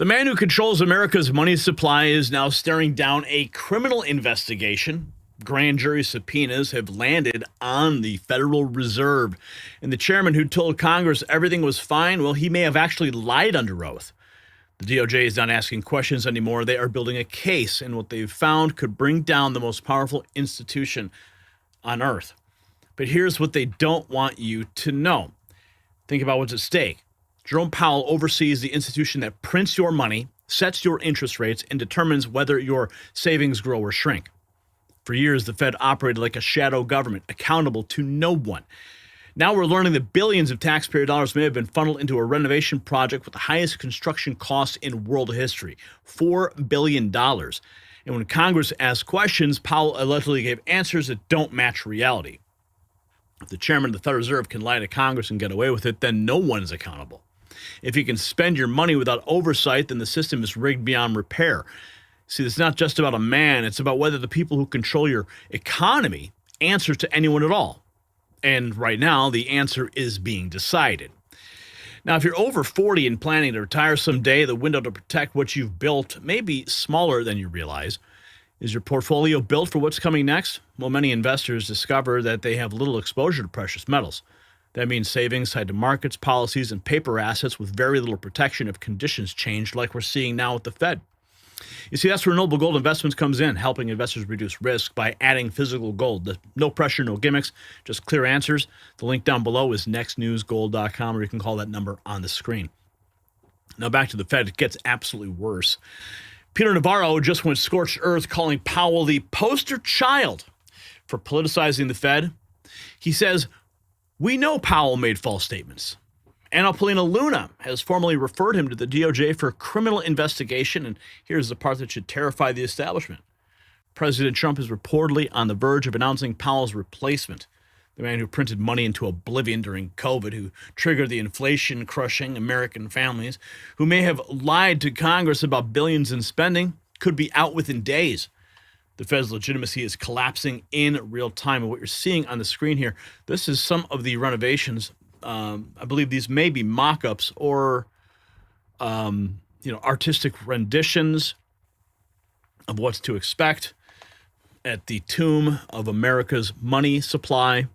The man who controls America's money supply is now staring down a criminal investigation. Grand jury subpoenas have landed on the Federal Reserve. And the chairman who told Congress everything was fine, well, he may have actually lied under oath. The DOJ is not asking questions anymore. They are building a case, and what they've found could bring down the most powerful institution on earth. But here's what they don't want you to know. Think about what's at stake. Jerome Powell oversees the institution that prints your money, sets your interest rates, and determines whether your savings grow or shrink. For years, the Fed operated like a shadow government, accountable to no one. Now we're learning that billions of taxpayer dollars may have been funneled into a renovation project with the highest construction costs in world history, $4 billion. And when Congress asked questions, Powell allegedly gave answers that don't match reality. If the chairman of the Federal Reserve can lie to Congress and get away with it, then no one is accountable. If you can spend your money without oversight, then the system is rigged beyond repair. See, it's not just about a man. It's about whether the people who control your economy answer to anyone at all. And right now, the answer is being decided. Now, if you're over 40 and planning to retire someday, the window to protect what you've built may be smaller than you realize. Is your portfolio built for what's coming next? Well, many investors discover that they have little exposure to precious metals. That means savings tied to markets, policies, and paper assets with very little protection if conditions change, like we're seeing now with the Fed. You see, that's where Noble Gold Investments comes in, helping investors reduce risk by adding physical gold. No pressure, no gimmicks, just clear answers. The link down below is nextnewsgold.com, or you can call that number on the screen. Now back to the Fed. It gets absolutely worse. Peter Navarro just went scorched earth, calling Powell the poster child for politicizing the Fed. He says, "We know Powell made false statements. Opulent has formally referred him to the DOJ for a criminal investigation." And here's the part that should terrify the establishment. President Trump is reportedly on the verge of announcing Powell's replacement, the man who printed money into oblivion during COVID, who triggered the inflation-crushing American families, who may have lied to Congress about billions in spending, could be out within days. The Fed's legitimacy is collapsing in real time. And what you're seeing on the screen here, this is some of the renovations. I believe these may be mock-ups or, artistic renditions of what's to expect at the tomb of America's money supply.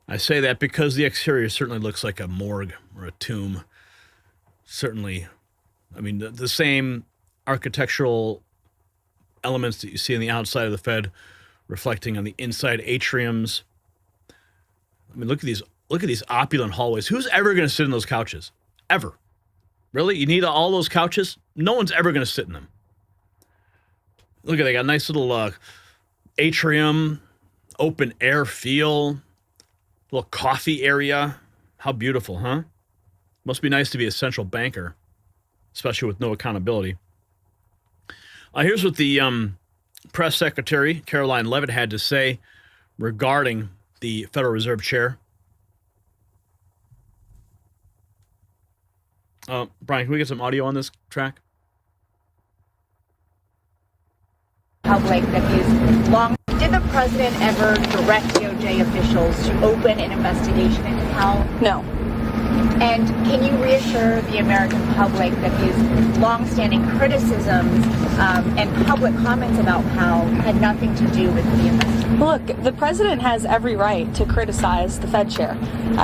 I say that because the exterior certainly looks like a morgue or a tomb. Certainly, I mean, the same architectural elements that you see on the outside of the Fed reflecting on the inside atriums. I mean, look at these opulent hallways. Who's ever going to sit in those couches? Ever? Really? You need all those couches? No one's ever going to sit in them. Look at, they got a nice little atrium, open air feel, little coffee area. How beautiful, huh? Must be nice to be a central banker, especially with no accountability. Here's what the press secretary, Caroline Leavitt, had to say regarding the Federal Reserve chair. Brian, can we get some audio on this track? Public that is long. Did the president ever direct DOJ officials to open an investigation into Powell? No. And can you reassure the American public that his longstanding criticisms and public comments about Powell had nothing to do with the investigation? Look, the president has every right to criticize the Fed chair.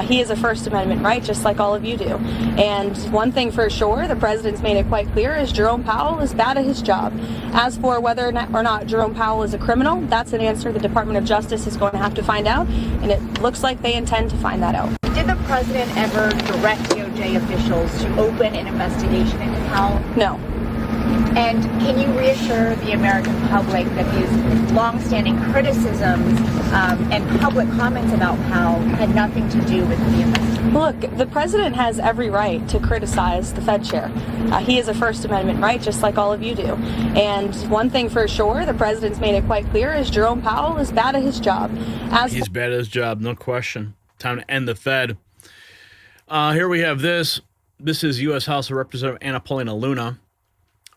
He has a First Amendment right, just like all of you do. And one thing for sure, the president's made it quite clear, is Jerome Powell is bad at his job. As for whether or not Jerome Powell is a criminal, that's an answer the Department of Justice is going to have to find out, and it looks like they intend to find that out. Did the president ever direct DOJ officials to open an investigation into Powell? No. And can you reassure the American public that his longstanding criticisms and public comments about Powell had nothing to do with the investigation? Look, the president has every right to criticize the Fed chair. He has a First Amendment right, just like all of you do. And one thing for sure, the president's made it quite clear, is Jerome Powell is bad at his job. He's bad at his job, no question. Time to end the Fed. Here we have this. This is U.S. House of Representative Anna Paulina,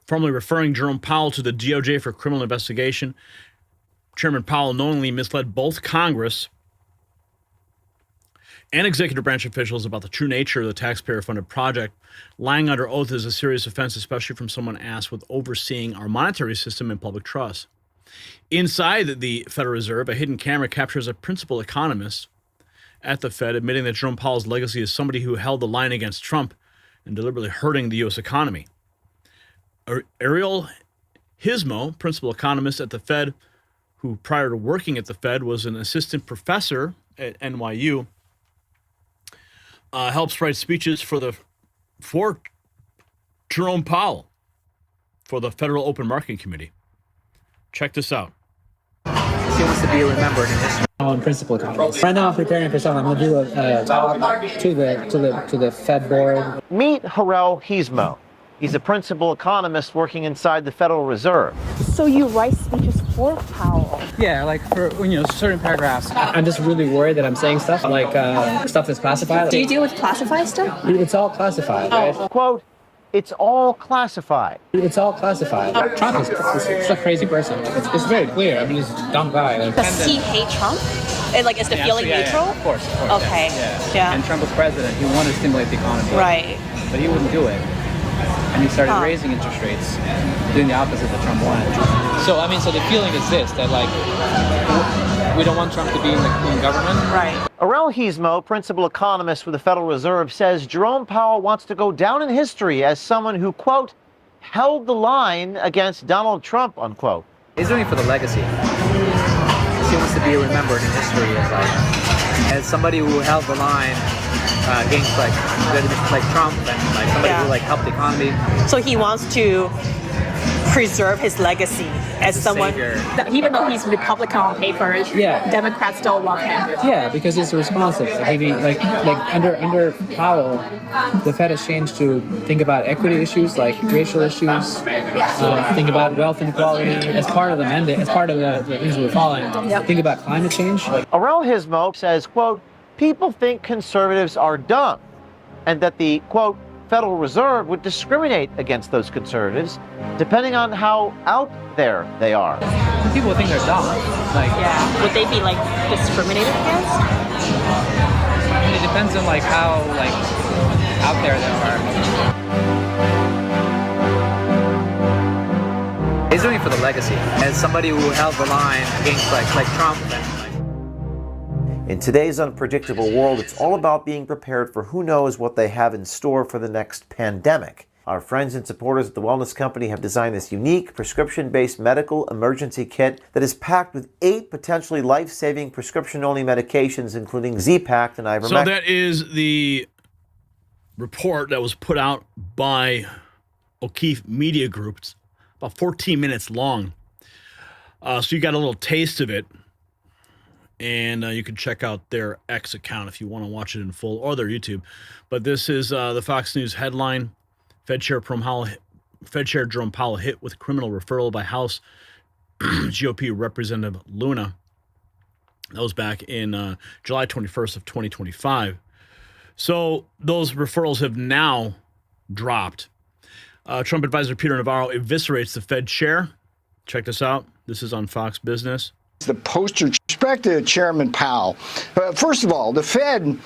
formally referring Jerome Powell to the DOJ for criminal investigation. Chairman Powell knowingly misled both Congress and executive branch officials about the true nature of the taxpayer-funded project. Lying under oath is a serious offense, especially from someone asked with overseeing our monetary system and public trust. Inside the Federal Reserve, a hidden camera captures a principal economist at the Fed admitting that Jerome Powell's legacy is somebody who held the line against Trump and deliberately hurting the U.S. economy. Ariel Hismo, principal economist at the Fed, who prior to working at the Fed was an assistant professor at NYU, helps write speeches for Jerome Powell for the Federal Open Market Committee. Check this out. He wants to be remembered in history. Principal economist. Right now, I'm preparing for something. I'm going to do a talk to the Fed board. Meet Jerome Hismo. He's a principal economist working inside the Federal Reserve. So you write speeches for Powell? Yeah, like for certain paragraphs. I'm just really worried that I'm saying stuff like stuff that's classified. Do you deal with classified stuff? It's all classified, right? Quote, it's all classified. It's all classified. Trump is a crazy person. It's very clear. I mean, he's a dumb guy. Does he hate Trump? And, like, is the feeling neutral? Yeah, of course. Okay. Yeah. And Trump was president. He wanted to stimulate the economy. Right. But he wouldn't do it. And he started raising interest rates, doing the opposite that Trump wanted. So, I mean, so the feeling is this, that, like, we don't want Trump to be in government. Right. Jerome Hismo, principal economist with the Federal Reserve, says Jerome Powell wants to go down in history as someone who, quote, held the line against Donald Trump, unquote. He's doing it for the legacy. He wants to be remembered in history as somebody who held the line against like Trump and like somebody who like helped the economy. So he wants to preserve his legacy as someone, even though he's Republican on paper, Democrats still love him. Yeah, because he's responsive. Like under Powell, the Fed has changed to think about equity issues, like racial issues, think about wealth inequality as part of the mandate, as part of the things we're following. Think about climate change. Jerome Hismo says, quote, people think conservatives are dumb, and that the, quote, Federal Reserve would discriminate against those conservatives depending on how out there they are. People think they're dumb. would they be like discriminated against? I mean, it depends on like how like out there they are. He's doing it for the legacy as somebody who held the line against like Trump. In today's unpredictable world, it's all about being prepared for who knows what they have in store for the next pandemic. Our friends and supporters at the Wellness Company have designed this unique prescription-based medical emergency kit that is packed with 8 potentially life-saving prescription-only medications, including Z-Pack and ivermectin. So that is the report that was put out by O'Keefe Media Group. It's about 14 minutes long. So you got a little taste of it. And you can check out their X account if you want to watch it in full, or their YouTube. But this is the Fox News headline: Fed Chair Jerome Powell hit with criminal referral by House GOP Representative Luna. That was back in July 21st of 2025. So those referrals have now dropped. Trump advisor Peter Navarro eviscerates the Fed chair. Check this out. This is on Fox Business. The poster respect to Chairman Powell. First of all, the Fed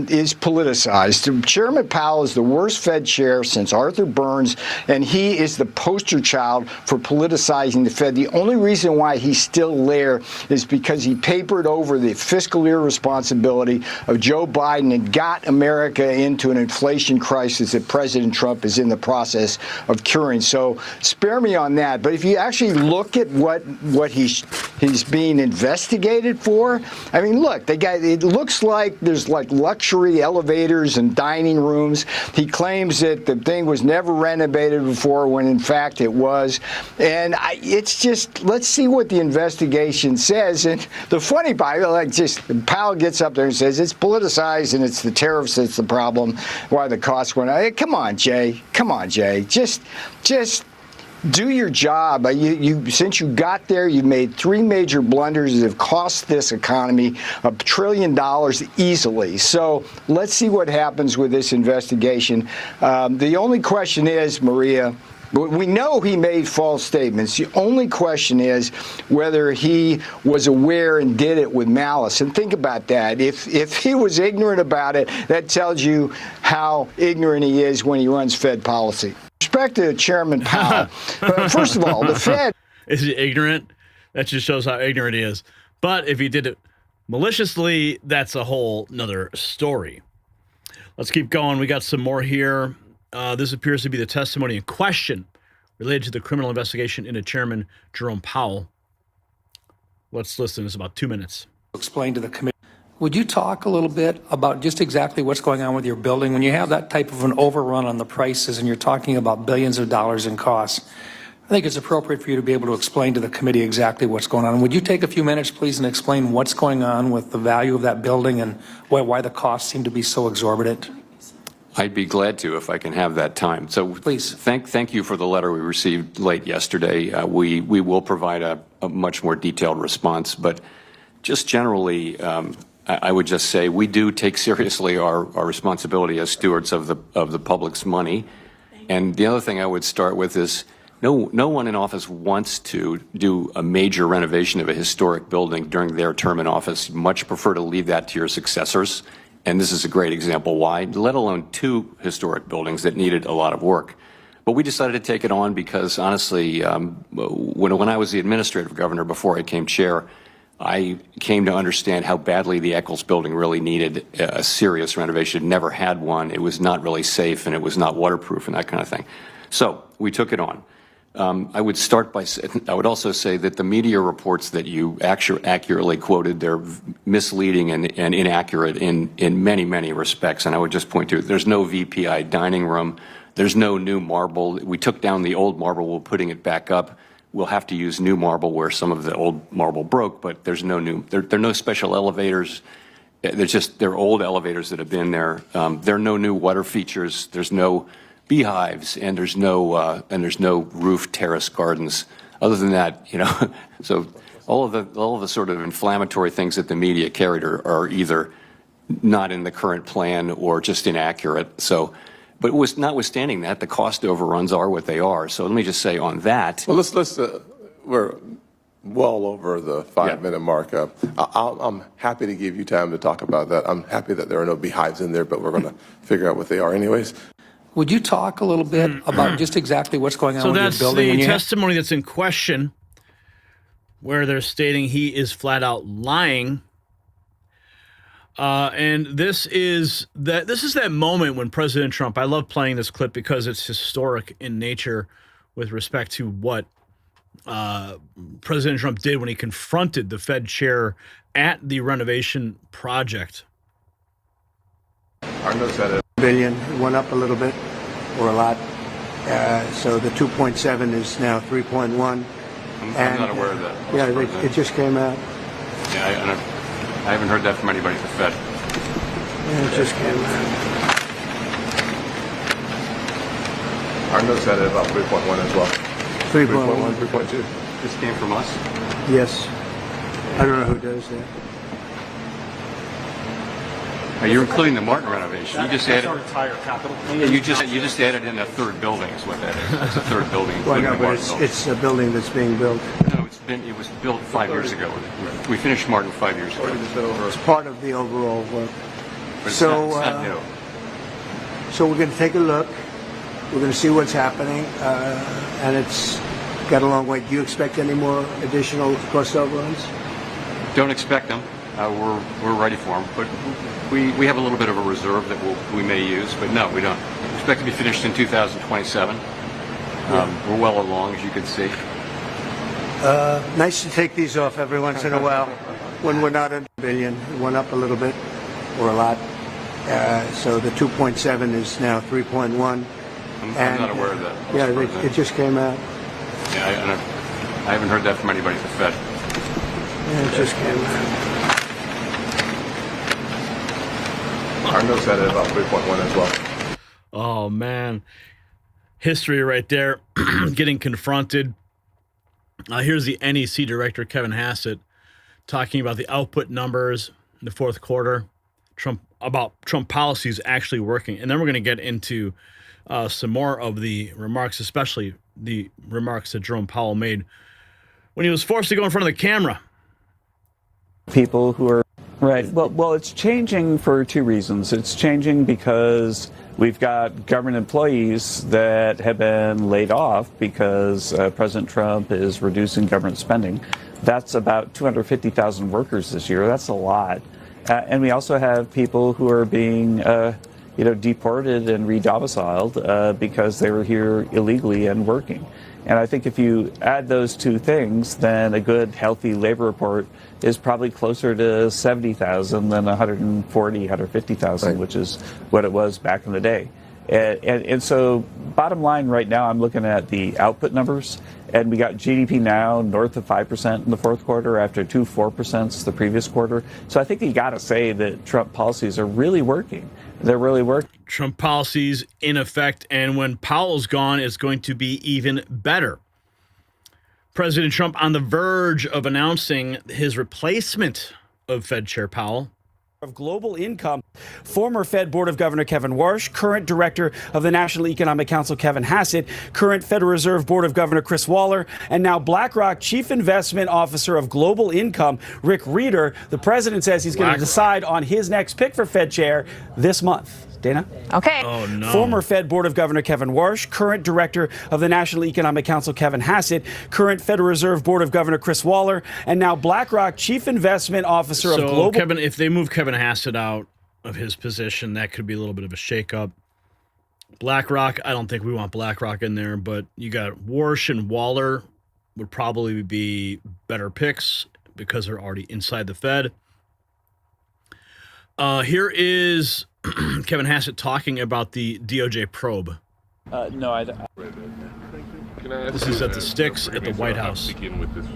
is politicized. Chairman Powell is the worst Fed chair since Arthur Burns, and he is the poster child for politicizing the Fed. The only reason why he's still there is because he papered over the fiscal irresponsibility of Joe Biden and got America into an inflation crisis that President Trump is in the process of curing. So spare me on that. But if you actually look at what he's being investigated for, I mean, look, it looks like there's like luxury elevators and dining rooms. He claims that the thing was never renovated before when in fact it was. And it's just, let's see what the investigation says. And the funny part, Powell gets up there and says it's politicized and it's the tariffs that's the problem, why the costs went up. Hey, come on, Jay. Just do your job. Since you got there, you made 3 major blunders that have cost this economy $1 trillion easily. So let's see what happens with this investigation. The only question is, Maria, But we know he made false statements. The only question is whether he was aware and did it with malice. And think about that. If he was ignorant about it, that tells you how ignorant he is when he runs Fed policy. With respect to Chairman Powell, first of all, the Fed... Is he ignorant? That just shows how ignorant he is. But if he did it maliciously, that's a whole nother story. Let's keep going. We got some more here. This appears to be the testimony in question related to the criminal investigation into Chairman Jerome Powell. Let's listen. It's about 2 minutes. Explain to the committee. Would you talk a little bit about just exactly what's going on with your building? When you have that type of an overrun on the prices and you're talking about billions of dollars in costs, I think it's appropriate for you to be able to explain to the committee exactly what's going on. Would you take a few minutes, please, and explain what's going on with the value of that building and why the costs seem to be so exorbitant? I'd be glad to if I can have that time. So please. Thank you for the letter we received late yesterday. We will provide a much more detailed response, but just generally, I would just say we do take seriously our responsibility as stewards of the public's money. And the other thing I would start with is no one in office wants to do a major renovation of a historic building during their term in office. Much prefer to leave that to your successors. And this is a great example why, let alone 2 historic buildings that needed a lot of work. But we decided to take it on because, honestly, when I was the administrative governor before I became chair, I came to understand how badly the Eccles building really needed a serious renovation. It never had one. It was not really safe, and it was not waterproof and that kind of thing. So we took it on. I would also say that the media reports that you accurately quoted, they're misleading and inaccurate in many, many respects. And I would just point to, there's no VPI dining room. There's no new marble. We took down the old marble. We're putting it back up. We'll have to use new marble where some of the old marble broke, but there's no new, there are no special elevators. They're old elevators that have been there. There are no new water features. There's no beehives, and there's no roof terrace gardens. Other than that, so all of the sort of inflammatory things that the media carried are either not in the current plan or just inaccurate. So, but notwithstanding that, the cost overruns are what they are. So let me just say on that. Well, we're well over the 5-minute mark. I'm happy to give you time to talk about that. I'm happy that there are no beehives in there, but we're going to figure out what they are anyways. Would you talk a little bit about just exactly what's going on with your building? So that's the testimony that's in question, where they're stating he is flat out lying. And this is that moment when President Trump, I love playing this clip because it's historic in nature with respect to what President Trump did when he confronted the Fed chair at the renovation project. Our notes at it. Billion. It went up a little bit, or a lot. So the 2.7 is now 3.1. I'm not aware of that. Yeah, it just came out. Yeah, I haven't heard that from anybody at the Fed. Yeah, it just came out. Our notes at it about 3.1 as well. 3.1. 3.2. This came from us? Yes. I don't know who does that. You're including the Martin renovation. You just added our entire capital. Yeah, you just added in a third building is what that is. That's a third building. Well, no, but it's a building that's being built. No, it was built 5 years ago. We finished Martin 5 years ago. It's part of the overall work. But it's not new. So we're going to take a look. We're going to see what's happening, and it's got a long way. Do you expect any more additional cost overruns? Don't expect them. We're ready for them, but we have a little bit of a reserve that we may use, but no, we don't. We expect to be finished in 2027. We're well along, as you can see. Nice to take these off every once in a while when we're not in a billion. It went up a little bit, or a lot. So the 2.7 is now 3.1. I'm not aware of that. Yeah, it just came out. Yeah, I haven't heard that from anybody at the Fed. Yeah, it just came out. Our notes at it about 3.1 as well. Oh, man. History right there. Getting confronted. Here's the NEC director, Kevin Hassett, talking about the output numbers in the fourth quarter, Trump policies actually working. And then we're going to get into some more of the remarks, especially the remarks that Jerome Powell made when he was forced to go in front of the camera. People who are right. Well, it's changing for two reasons. It's changing because we've got government employees that have been laid off because President Trump is reducing government spending. That's about 250,000 workers this year. That's a lot. And we also have people who are being, deported and re-domiciled because they were here illegally and working. And I think if you add those two things, then a good, healthy labor report is probably closer to 70,000 than 140, 150,000, right, which is what it was back in the day. And so bottom line right now, I'm looking at the output numbers, and we got GDP now north of 5% in the fourth quarter after 4% the previous quarter. So I think you got to say that Trump policies are really working. They're really working. Trump policies in effect, and when Powell's gone, it's going to be even better. President Trump on the verge of announcing his replacement of Fed Chair Powell. Of global income, former Fed Board of Governor Kevin Warsh, current director of the National Economic Council Kevin Hassett, current Federal Reserve Board of Governor Chris Waller, and now BlackRock Chief Investment Officer of Global Income Rick Rieder. The president says he's going to decide on his next pick for Fed Chair this month. Dana? Okay. Oh, no. Former Fed Board of Governor Kevin Warsh, current director of the National Economic Council Kevin Hassett, current Federal Reserve Board of Governor Chris Waller, and now BlackRock Chief Investment Officer of Global... Kevin, if they move Kevin Hassett out of his position, that could be a little bit of a shakeup. BlackRock, I don't think we want BlackRock in there, but you got Warsh and Waller would probably be better picks because they're already inside the Fed. Here is Kevin Hassett talking about the DOJ probe. This is at the Sticks at the White House. Begin with this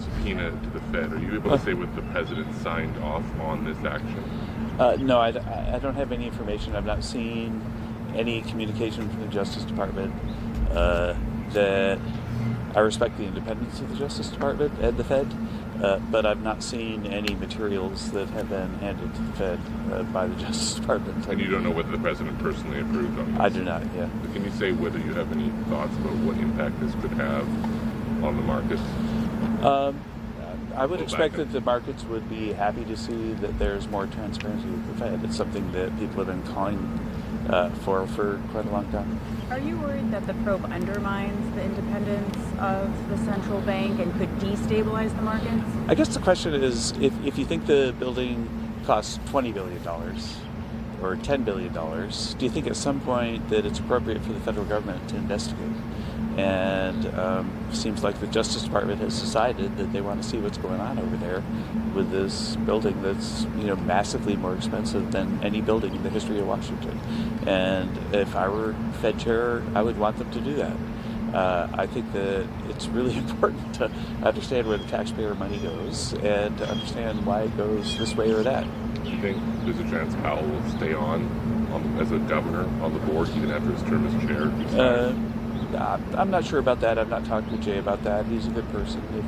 subpoena to the Fed. Are you able to say what the president signed off on this action? No, I don't have any information. I've not seen any communication from the Justice Department. That I respect the independence of the Justice Department and the Fed, but I've not seen any materials that have been handed to the Fed by the Justice Department. And you don't know whether the president personally approved on this? I do not, yeah. But can you say whether you have any thoughts about what impact this could have on the markets? I would expect that the markets would be happy to see that there's more transparency with the Fed. It's something that people have been calling for quite a long time. Are you worried that the probe undermines the independence of the central bank and could destabilize the markets? I guess the question is, if you think the building costs $20 billion or $10 billion, do you think at some point that it's appropriate for the federal government to investigate? And seems like the Justice Department has decided that they want to see what's going on over there with this building that's, massively more expensive than any building in the history of Washington. And if I were Fed chair, I would want them to do that. I think that it's really important to understand where the taxpayer money goes and to understand why it goes this way or that. Do you think there's a chance Powell will stay on as a governor on the board even after his term as chair? I'm not sure about that. I've not talked to Jay about that. He's a good person. If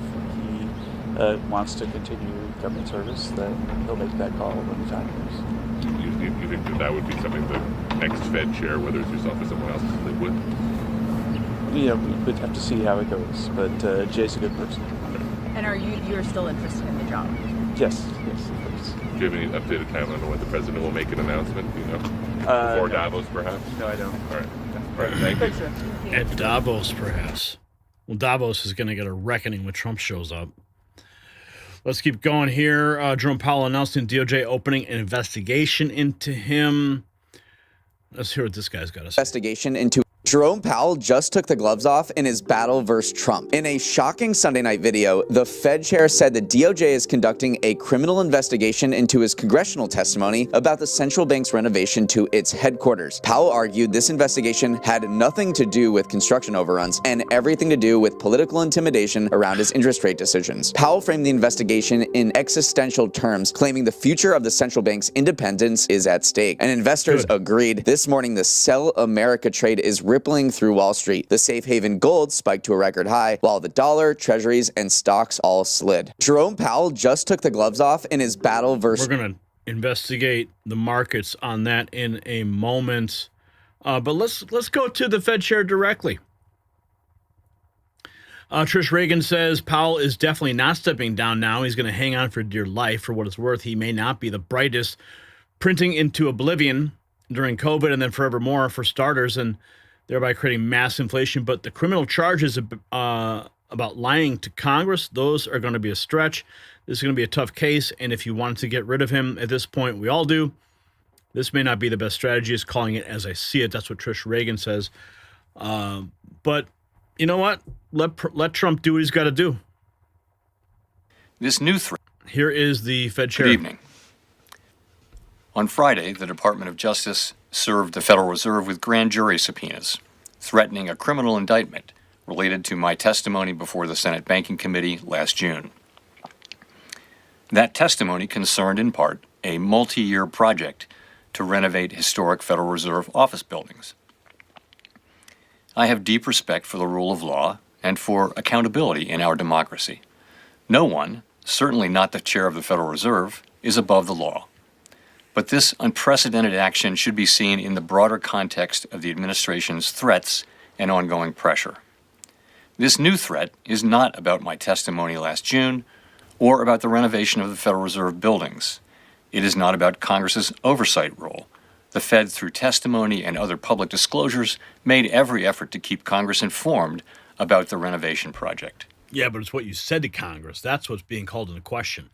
he wants to continue government service, then he'll make that call when the time comes. You think that would be something the next Fed chair, whether it's yourself or someone else, can live with? We would have to see how it goes, but Jay's a good person. And you're still interested in the job? Yes, of course. Do you have any updated timeline on when the president will make an announcement, before Davos, perhaps? No, I don't. All right, thank you. At Davos, perhaps. Well, Davos is going to get a reckoning when Trump shows up. Let's keep going here. Jerome Powell announced in DOJ opening an investigation into him. Let's hear what this guy's got to say. Investigation into Jerome Powell just took the gloves off in his battle versus Trump. In a shocking Sunday night video, the Fed chair said the DOJ is conducting a criminal investigation into his congressional testimony about the central bank's renovation to its headquarters. Powell argued this investigation had nothing to do with construction overruns and everything to do with political intimidation around his interest rate decisions. Powell framed the investigation in existential terms, claiming the future of the central bank's independence is at stake. And investors agreed. This morning, the Sell America trade is rippling through Wall Street. The safe haven gold spiked to a record high, while the dollar, treasuries, and stocks all slid. Jerome Powell just took the gloves off in his battle versus... We're going to investigate the markets on that in a moment. But let's go to the Fed chair directly. Trish Reagan says Powell is definitely not stepping down now. He's going to hang on for dear life. For what it's worth, he may not be the brightest, printing into oblivion during COVID and then forevermore for starters, and thereby creating mass inflation. But the criminal charges about lying to Congress, those are going to be a stretch. This is going to be a tough case, and if you wanted to get rid of him at this point, we all do. This may not be the best strategy, is calling it as I see it. That's what Trish Reagan says. But you know what? Let Trump do what he's got to do. This new threat. Here is the Fed chair. Good evening. On Friday, the Department of Justice served the Federal Reserve with grand jury subpoenas, threatening a criminal indictment related to my testimony before the Senate Banking Committee last June. That testimony concerned in part a multi-year project to renovate historic Federal Reserve office buildings. I have deep respect for the rule of law and for accountability in our democracy. No one, certainly not the chair of the Federal Reserve, is above the law. But this unprecedented action should be seen in the broader context of the administration's threats and ongoing pressure. This new threat is not about my testimony last June or about the renovation of the Federal Reserve buildings. It is not about Congress's oversight role. The Fed, through testimony and other public disclosures, made every effort to keep Congress informed about the renovation project. Yeah, but it's what you said to Congress. That's what's being called into question.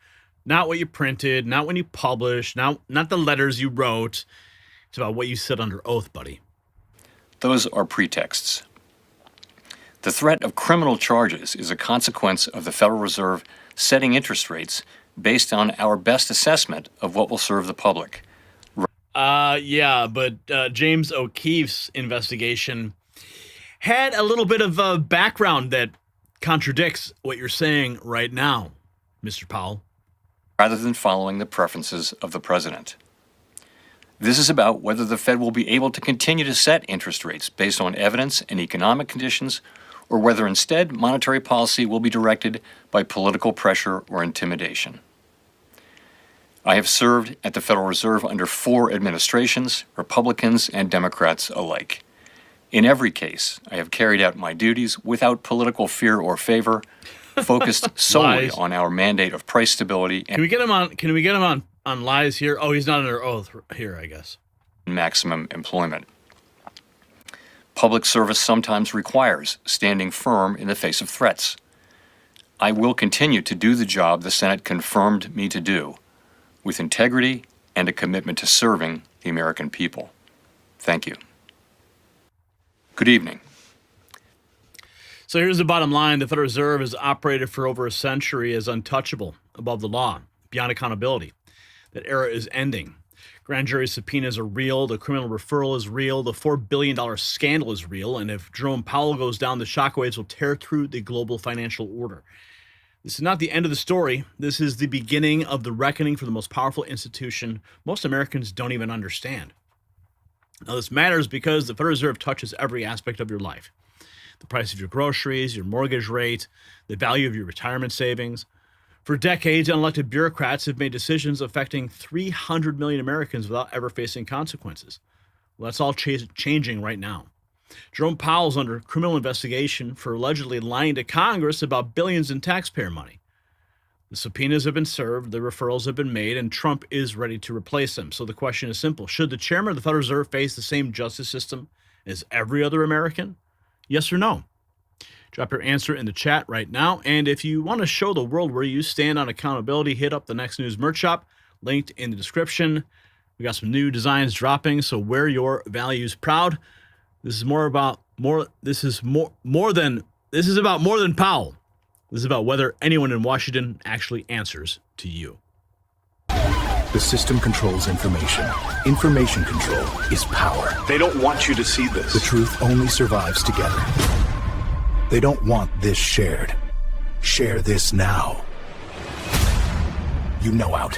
Not what you printed, not when you published, not the letters you wrote. It's about what you said under oath, buddy. Those are pretexts. The threat of criminal charges is a consequence of the Federal Reserve setting interest rates based on our best assessment of what will serve the public. Yeah, but James O'Keefe's investigation had a little bit of a background that contradicts what you're saying right now, Mr. Powell. Rather than following the preferences of the president. This is about whether the Fed will be able to continue to set interest rates based on evidence and economic conditions, or whether instead monetary policy will be directed by political pressure or intimidation. I have served at the Federal Reserve under 4 administrations, Republicans and Democrats alike. In every case, I have carried out my duties without political fear or favor, focused solely on our mandate of price stability. Can we get him on lies here? Oh, he's not under oath here, I guess. Maximum employment. Public service sometimes requires standing firm in the face of threats. I will continue to do the job the Senate confirmed me to do, with integrity and a commitment to serving the American people. Thank you. Good evening. So here's the bottom line. The Federal Reserve has operated for over a century as untouchable, above the law, beyond accountability. That era is ending. Grand jury subpoenas are real. The criminal referral is real. The $4 billion scandal is real. And if Jerome Powell goes down, the shockwaves will tear through the global financial order. This is not the end of the story. This is the beginning of the reckoning for the most powerful institution most Americans don't even understand. Now, this matters because the Federal Reserve touches every aspect of your life. The price of your groceries, your mortgage rate, the value of your retirement savings. For decades, unelected bureaucrats have made decisions affecting 300 million Americans without ever facing consequences. Well, that's all changing right now. Jerome Powell's under criminal investigation for allegedly lying to Congress about billions in taxpayer money. The subpoenas have been served, the referrals have been made, and Trump is ready to replace him. So the question is simple. Should the chairman of the Federal Reserve face the same justice system as every other American? Yes or no? Drop your answer in the chat right now. And if you want to show the world where you stand on accountability, hit up the Next News merch shop, linked in the description. We got some new designs dropping, so wear your values proud. This is about more than Powell. This is about whether anyone in Washington actually answers to you. The system controls information. Information control is power. They don't want you to see this. The truth only survives together. They don't want this shared. Share this now. You know out.